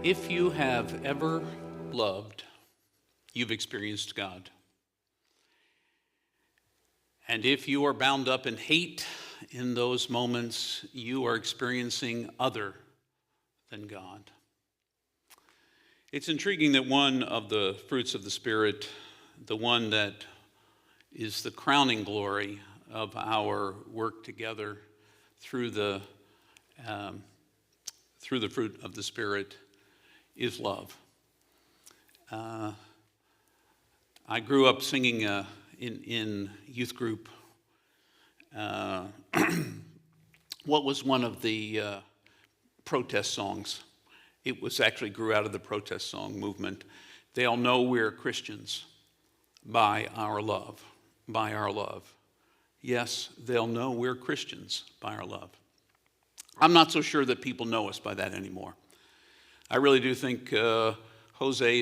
If you have ever loved, you've experienced God. And if you are bound up in hate in those moments, you are experiencing other than God. It's intriguing that one of the fruits of the Spirit, the one that is the crowning glory of our work together through the fruit of the Spirit, is love. I grew up singing in youth group what was one of the protest songs. It was actually grew out of the protest song movement. They'll know we're Christians by our love, by our love. Yes, they'll know we're Christians by our love. I'm not so sure that people know us by that anymore. I really do think Jose Humphrey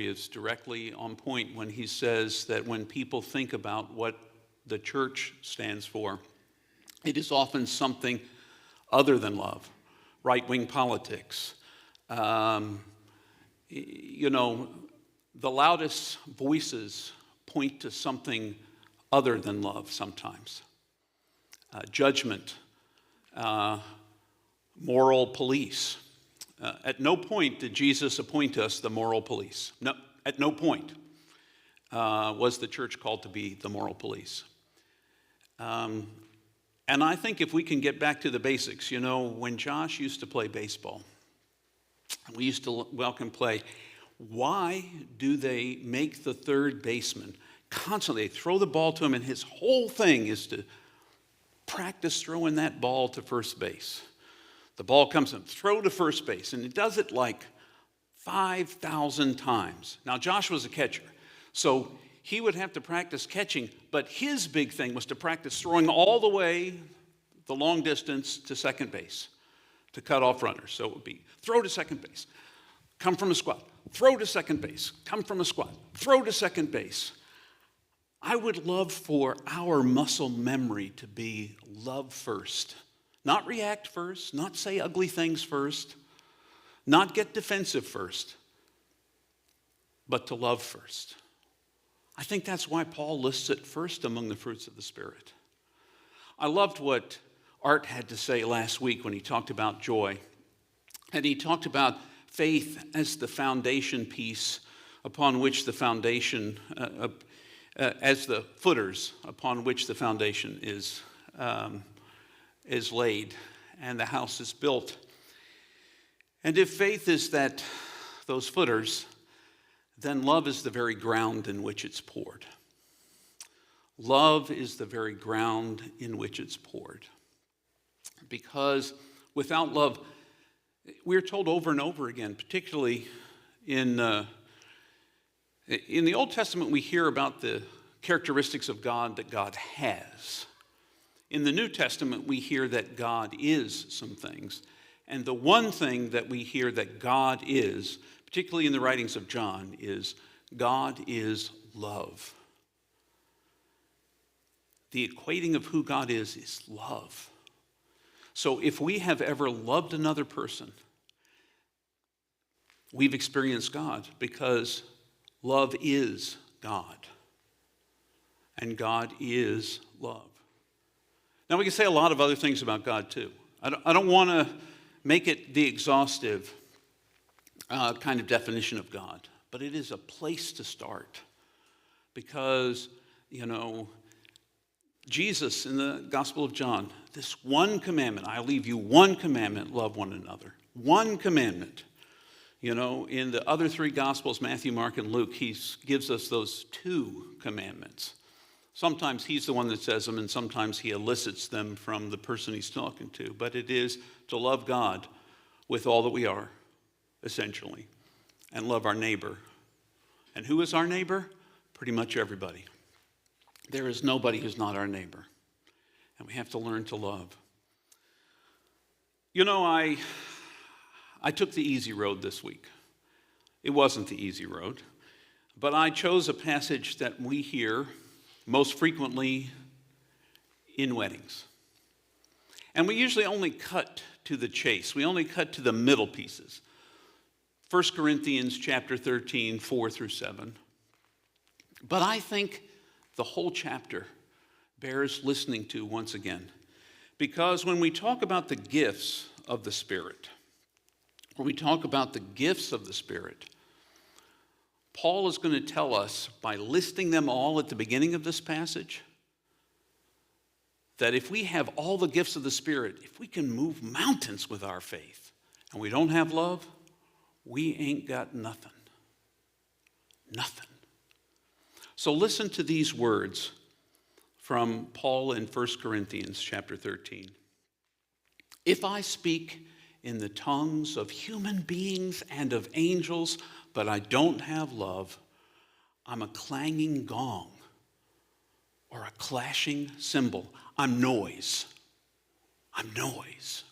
is directly on point when he says that when people think about what the church stands for, it is often something other than love, right-wing politics. The loudest voices point to something other than love sometimes. Judgment, moral police. At no point did Jesus appoint us the moral police. No, at no point was the church called to be the moral police. And I think if we can get back to the basics, when Josh used to play baseball, we used to welcome play, why do they make the third baseman constantly throw the ball to him, and his whole thing is to practice throwing that ball to first base? The ball comes in, throw to first base, and he does it like 5,000 times. Now, Josh was a catcher, so he would have to practice catching, but his big thing was to practice throwing all the way the long distance to second base to cut off runners. So it would be throw to second base, come from a squat, throw to second base, come from a squat, throw to second base. I would love for our muscle memory to be love first. Not react first, not say ugly things first, not get defensive first, but to love first. I think that's why Paul lists it first among the fruits of the Spirit. I loved what Art had to say last week when he talked about joy. And he talked about faith as the foundation piece upon which the foundation, as the footers upon which the foundation is laid and the house is built. And if faith is those footers, then love is the very ground in which it's poured. Love is the very ground in which it's poured. Because without love, we're told over and over again, particularly in the Old Testament, we hear about the characteristics of God that God has. In the New Testament, we hear that God is some things. And the one thing that we hear that God is, particularly in the writings of John, is God is love. The equating of who God is love. So if we have ever loved another person, we've experienced God, because love is God. And God is love. Now, we can say a lot of other things about God, too. I don't want to make it the exhaustive kind of definition of God, but it is a place to start. Because, Jesus in the Gospel of John, this one commandment, I leave you one commandment, love one another. One commandment. In the other three Gospels, Matthew, Mark, and Luke, he gives us those two commandments. Sometimes he's the one that says them, and sometimes he elicits them from the person he's talking to. But it is to love God with all that we are, essentially, and love our neighbor. And who is our neighbor? Pretty much everybody. There is nobody who's not our neighbor. And we have to learn to love. I took the easy road this week. It wasn't the easy road. But I chose a passage that we hear most frequently in weddings. And we usually only cut to the chase. We only cut to the middle pieces. 1 Corinthians chapter 13, 4 through 7. But I think the whole chapter bears listening to once again. Because when we talk about the gifts of the Spirit, when we talk about the gifts of the Spirit, Paul is going to tell us, by listing them all at the beginning of this passage, that if we have all the gifts of the Spirit, if we can move mountains with our faith, and we don't have love, we ain't got nothing. Nothing. So listen to these words from Paul in 1 Corinthians chapter 13. If I speak in the tongues of human beings and of angels, but I don't have love, I'm a clanging gong or a clashing cymbal. I'm noise. I'm noise.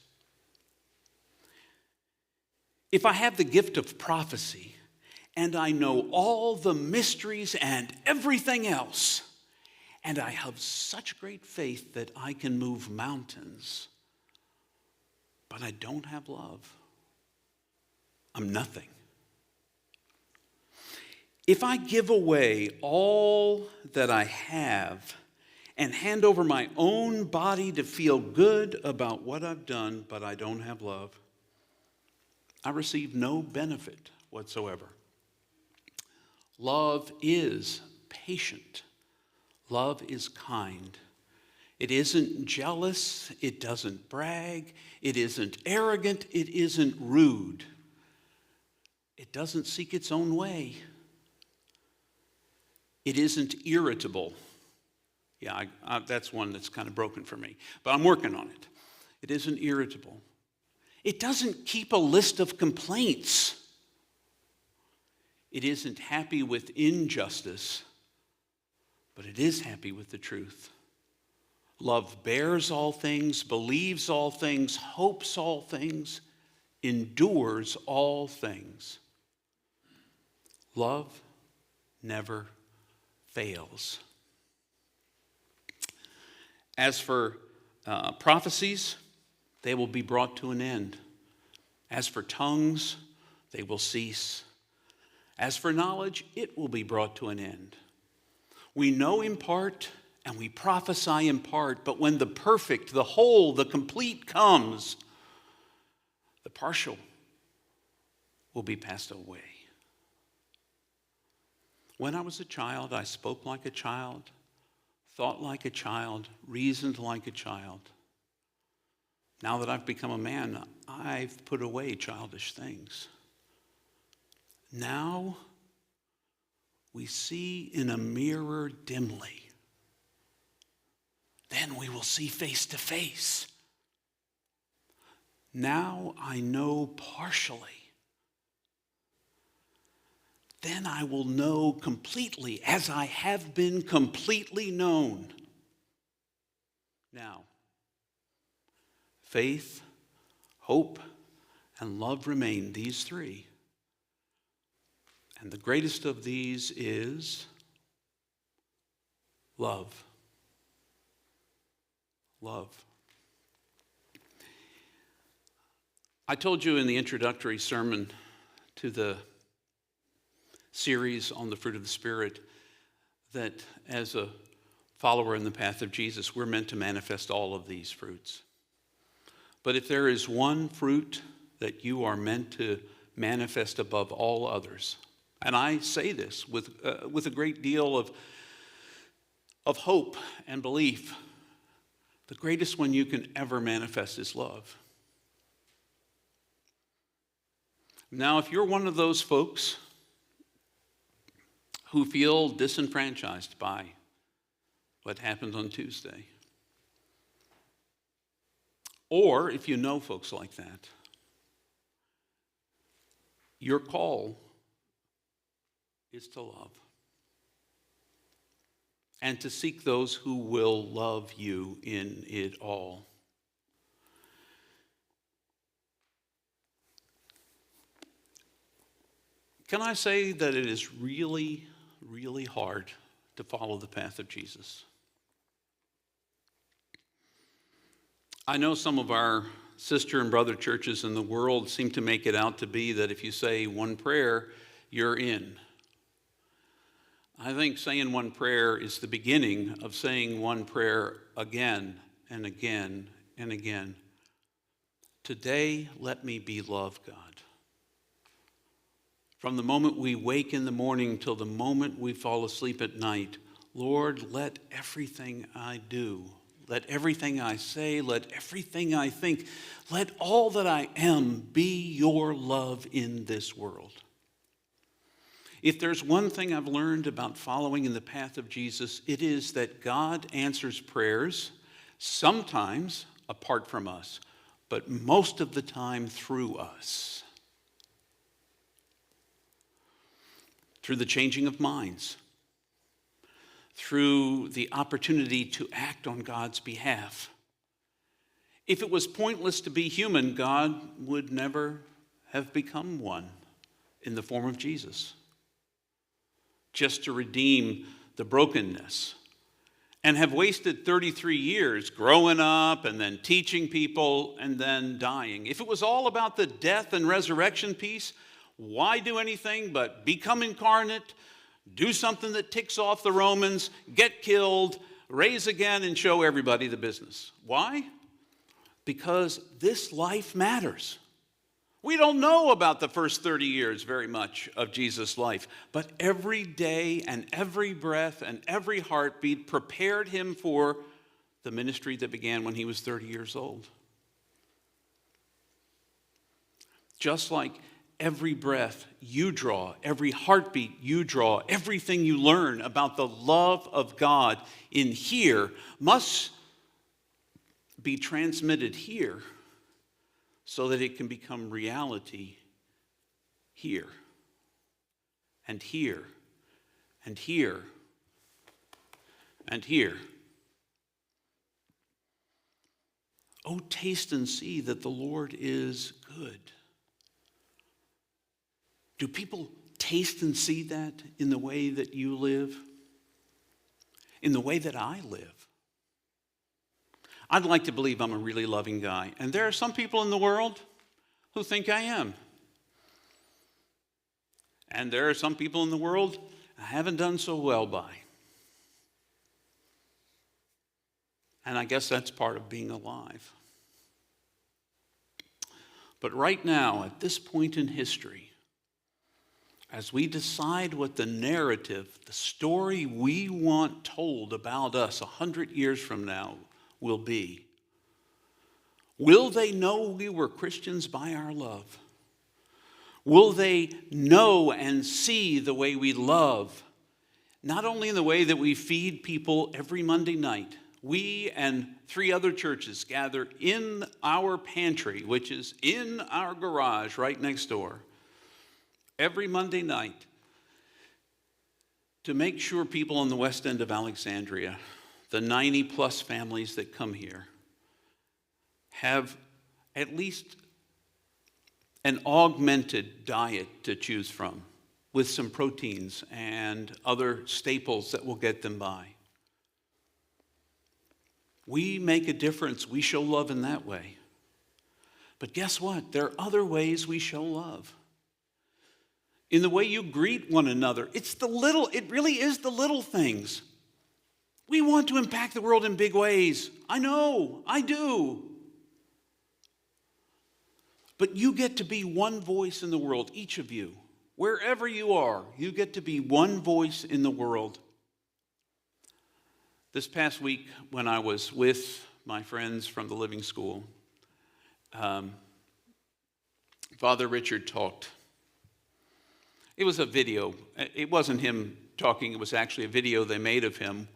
If I have the gift of prophecy and I know all the mysteries and everything else, and I have such great faith that I can move mountains, but I don't have love, I'm nothing. If I give away all that I have and hand over my own body to feel good about what I've done, but I don't have love, I receive no benefit whatsoever. Love is patient. Love is kind. It isn't jealous. It doesn't brag. It isn't arrogant. It isn't rude. It doesn't seek its own way. It isn't irritable. Yeah, that's one that's kind of broken for me, but I'm working on it. It isn't irritable. It doesn't keep a list of complaints. It isn't happy with injustice, but it is happy with the truth. Love bears all things, believes all things, hopes all things, endures all things. Love never fails. As for prophecies, they will be brought to an end. As for tongues, they will cease. As for knowledge, it will be brought to an end. We know in part and we prophesy in part, but when the perfect, the whole, the complete comes, the partial will be passed away. When I was a child, I spoke like a child, thought like a child, reasoned like a child. Now that I've become a man, I've put away childish things. Now we see in a mirror dimly. Then we will see face to face. Now I know partially. Then I will know completely as I have been completely known. Now, faith, hope, and love remain, these three. And the greatest of these is love. Love. I told you in the introductory sermon to the series on the fruit of the Spirit that as a follower in the path of Jesus, we're meant to manifest all of these fruits. But if there is one fruit that you are meant to manifest above all others, and I say this with a great deal of hope and belief, the greatest one you can ever manifest is love. Now, if you're one of those folks who feel disenfranchised by what happened on Tuesday, or if you know folks like that, your call is to love and to seek those who will love you in it all. Can I say that it is really, really hard to follow the path of Jesus? I know some of our sister and brother churches in the world seem to make it out to be that if you say one prayer, you're in. I think saying one prayer is the beginning of saying one prayer again and again and again. Today, let me be love, God. From the moment we wake in the morning till the moment we fall asleep at night, Lord, let everything I do, let everything I say, let everything I think, let all that I am be your love in this world. If there's one thing I've learned about following in the path of Jesus, it is that God answers prayers, sometimes apart from us, but most of the time through us. Through the changing of minds, through the opportunity to act on God's behalf. If it was pointless to be human, God would never have become one in the form of Jesus, just to redeem the brokenness, and have wasted 33 years growing up and then teaching people and then dying. If it was all about the death and resurrection piece, why do anything but become incarnate, do something that ticks off the Romans, get killed, raise again, and show everybody the business? Why? Because this life matters. We don't know about the first 30 years very much of Jesus' life, but every day and every breath and every heartbeat prepared him for the ministry that began when he was 30 years old. Just like every breath you draw, every heartbeat you draw, everything you learn about the love of God in here must be transmitted here so that it can become reality here and here and here and here. Oh, taste and see that the Lord is good. Do people taste and see that in the way that you live? In the way that I live? I'd like to believe I'm a really loving guy. And there are some people in the world who think I am. And there are some people in the world I haven't done so well by. And I guess that's part of being alive. But right now, at this point in history, as we decide what the narrative, the story we want told about us 100 years from now will be, will they know we were Christians by our love? Will they know and see the way we love, not only in the way that we feed people every Monday night? We and 3 other churches gather in our pantry, which is in our garage right next door, every Monday night to make sure people on the west end of Alexandria, the 90-plus families that come here, have at least an augmented diet to choose from with some proteins and other staples that will get them by. We make a difference. We show love in that way. But guess what? There are other ways we show love. In the way you greet one another. It really is the little things. We want to impact the world in big ways. I know, I do. But you get to be one voice in the world, each of you. Wherever you are, you get to be one voice in the world. This past week, when I was with my friends from the Living School, Father Richard talked. It was a video. It wasn't him talking. It was actually a video they made of him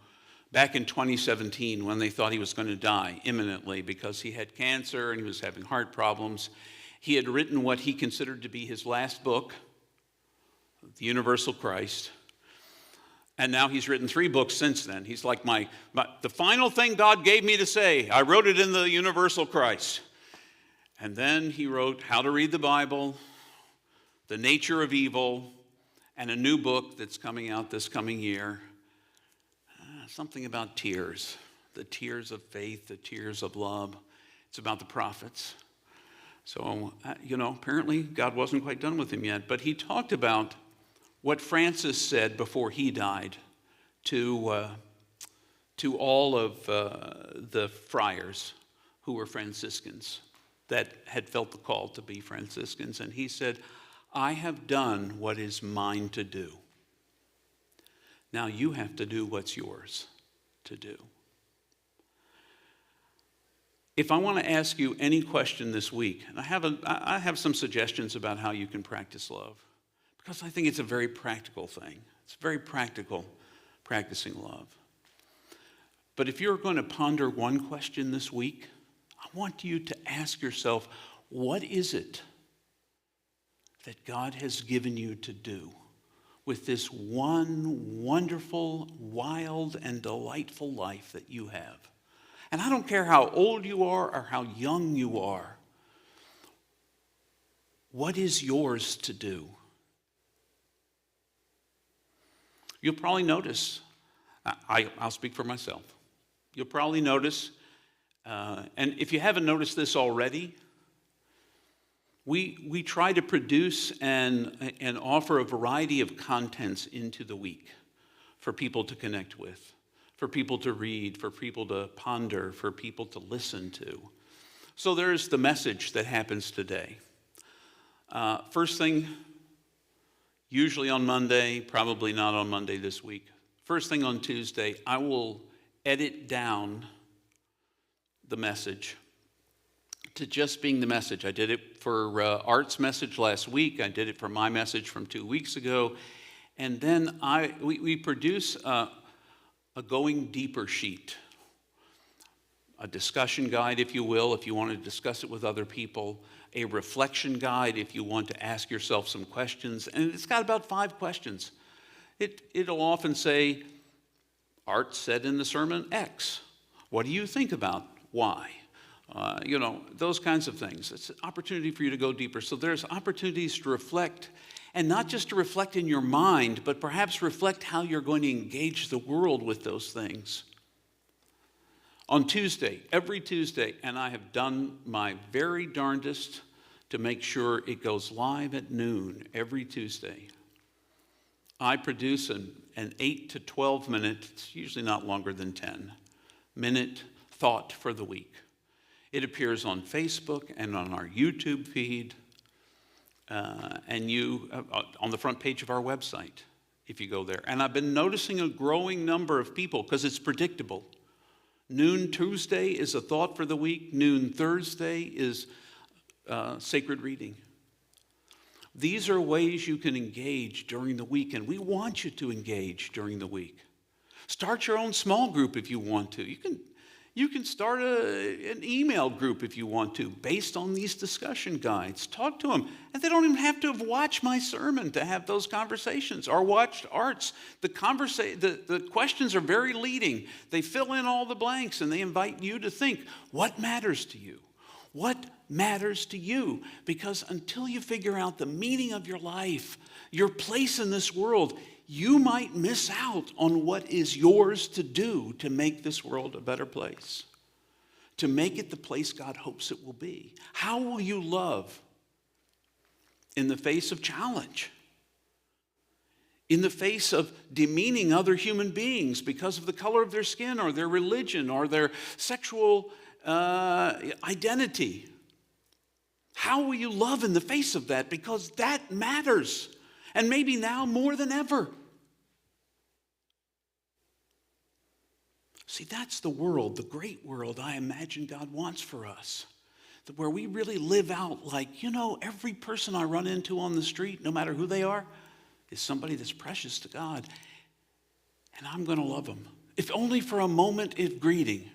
back in 2017 when they thought he was going to die imminently because he had cancer and he was having heart problems. He had written what he considered to be his last book, The Universal Christ. And now he's written 3 books since then. He's like the final thing God gave me to say. I wrote it in The Universal Christ. And then he wrote How to Read the Bible, The Nature of Evil, and a new book that's coming out this coming year. Something about tears, the tears of faith, the tears of love. It's about the prophets. So, apparently God wasn't quite done with him yet. But he talked about what Francis said before he died to all of the friars who were Franciscans that had felt the call to be Franciscans. And he said, I have done what is mine to do. Now you have to do what's yours to do. If I want to ask you any question this week, and I have some suggestions about how you can practice love, because I think it's a very practical thing. It's very practical, practicing love. But if you're going to ponder one question this week, I want you to ask yourself, what is it that God has given you to do with this one wonderful, wild, and delightful life that you have? And I don't care how old you are or how young you are. What is yours to do? You'll probably notice, I'll speak for myself. You'll probably notice, and if you haven't noticed this already, we try to produce and offer a variety of contents into the week for people to connect with, for people to read, for people to ponder, for people to listen to. So there's the message that happens today. First thing, usually on Monday, probably not on Monday this week. First thing on Tuesday, I will edit down the message to just being the message. I did it for Art's message last week. I did it for my message from 2 weeks ago. And then we produce a going deeper sheet, a discussion guide, if you will, if you want to discuss it with other people, a reflection guide if you want to ask yourself some questions. And it's got about 5 questions. It'll often say, Art said in the sermon X. What do you think about Y? Those kinds of things. It's an opportunity for you to go deeper. So there's opportunities to reflect, and not just to reflect in your mind, but perhaps reflect how you're going to engage the world with those things. On Tuesday, every Tuesday, and I have done my very darndest to make sure it goes live at noon every Tuesday, I produce an 8 to 12 minute, it's usually not longer than 10-minute thought for the week. It appears on Facebook and on our YouTube feed, and on the front page of our website, if you go there. And I've been noticing a growing number of people, because it's predictable. Noon Tuesday is a thought for the week. Noon Thursday is sacred reading. These are ways you can engage during the week, and we want you to engage during the week. Start your own small group if you want to. You can start an email group if you want to, based on these discussion guides. Talk to them. And they don't even have to have watched my sermon to have those conversations, or watched Art's. The questions are very leading. They fill in all the blanks, and they invite you to think, what matters to you? What matters to you? Because until you figure out the meaning of your life, your place in this world, you might miss out on what is yours to do to make this world a better place, to make it the place God hopes it will be. How will you love in the face of challenge, in the face of demeaning other human beings because of the color of their skin or their religion or their sexual identity? How will you love in the face of that? Because that matters. And maybe now more than ever. See, that's the world, the great world I imagine God wants for us. Where we really live out like, every person I run into on the street, no matter who they are, is somebody that's precious to God. And I'm going to love them. If only for a moment of greeting.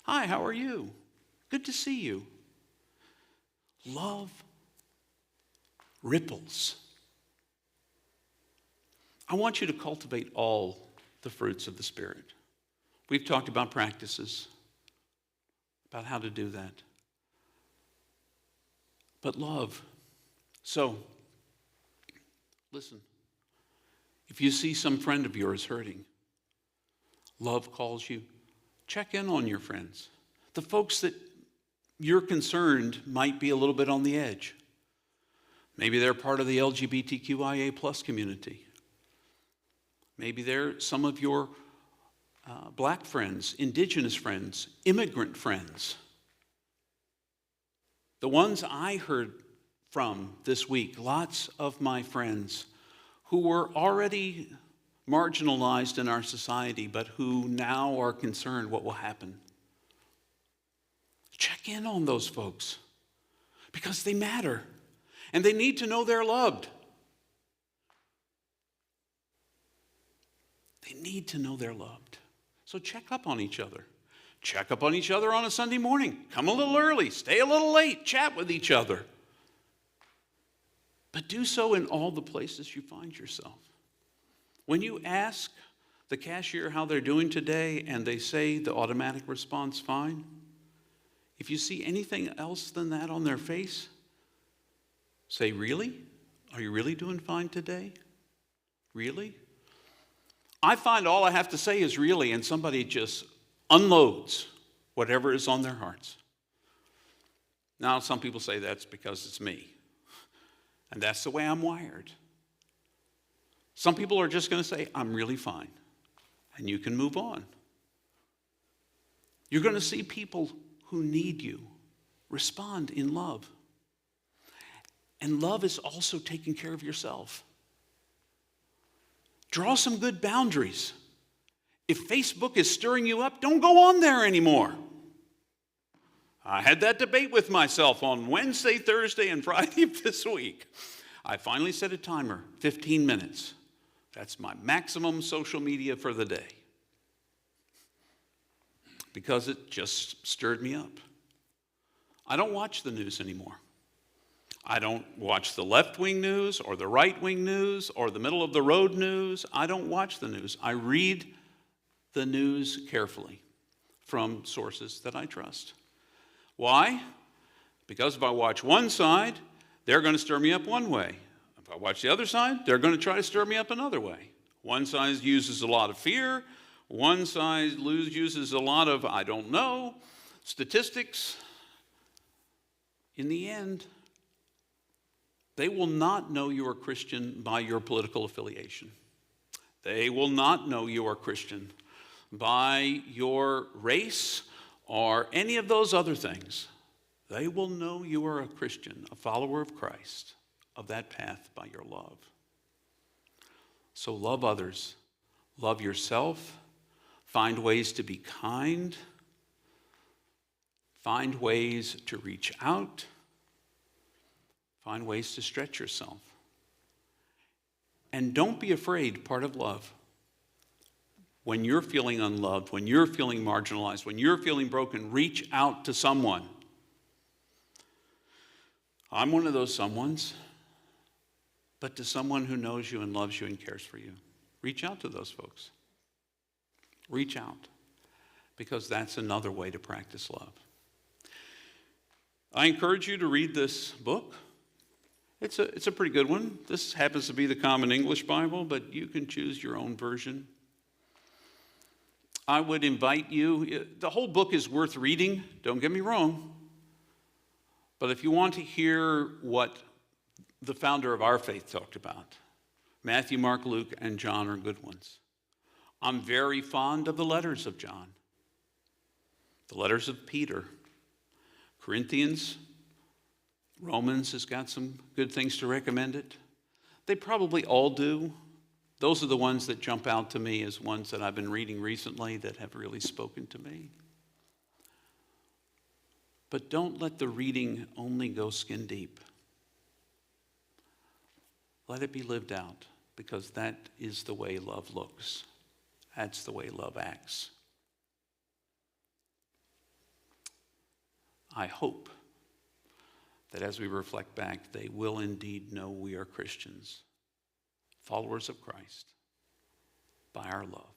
Hi, how are you? Good to see you. Love ripples. I want you to cultivate all the fruits of the Spirit. We've talked about practices, about how to do that. But love. So, listen. If you see some friend of yours hurting, love calls you, check in on your friends. The folks that you're concerned might be a little bit on the edge. Maybe they're part of the LGBTQIA plus community. Maybe they're some of your black friends, indigenous friends, immigrant friends. The ones I heard from this week, lots of my friends who were already marginalized in our society, but who now are concerned what will happen. Check in on those folks because they matter and they need to know they're loved. They need to know they're loved. So check up on each other. Check up on each other on a Sunday morning. Come a little early, stay a little late, chat with each other. But do so in all the places you find yourself. When you ask the cashier how they're doing today and they say the automatic response, fine, if you see anything else than that on their face, say, really? Are you really doing fine today? Really? I find all I have to say is really, and somebody just unloads whatever is on their hearts. Now, some people say that's because it's me. And that's the way I'm wired. Some people are just going to say, I'm really fine. And you can move on. You're going to see people who need you respond in love. And love is also taking care of yourself. Draw some good boundaries. If Facebook is stirring you up, don't go on there anymore. I had that debate with myself on Wednesday, Thursday, and Friday of this week. I finally set a timer, 15 minutes. That's my maximum social media for the day. Because it just stirred me up. I don't watch the news anymore. I don't watch the left-wing news or the right-wing news or the middle-of-the-road news. I don't watch the news. I read the news carefully from sources that I trust. Why? Because if I watch one side, they're going to stir me up one way. If I watch the other side, they're going to try to stir me up another way. One side uses a lot of fear. One side uses a lot of, I don't know, statistics. In the end, they will not know you are Christian by your political affiliation. They will not know you are Christian by your race or any of those other things. They will know you are a Christian, a follower of Christ, of that path by your love. So love others, love yourself, find ways to be kind, find ways to reach out, find ways to stretch yourself. And don't be afraid, part of love. When you're feeling unloved, when you're feeling marginalized, when you're feeling broken, reach out to someone. I'm one of those someones, but to someone who knows you and loves you and cares for you. Reach out to those folks. Reach out, because that's another way to practice love. I encourage you to read this book. It's a pretty good one. This happens to be the Common English Bible, but you can choose your own version. I would invite you, the whole book is worth reading, don't get me wrong. But if you want to hear what the founder of our faith talked about, Matthew, Mark, Luke, and John are good ones. I'm very fond of the letters of John, the letters of Peter, Corinthians, Romans has got some good things to recommend it. They probably all do. Those are the ones that jump out to me as ones that I've been reading recently that have really spoken to me. But don't let the reading only go skin deep. Let it be lived out, because that is the way love looks. That's the way love acts. I hope that as we reflect back, they will indeed know we are Christians, followers of Christ, by our love.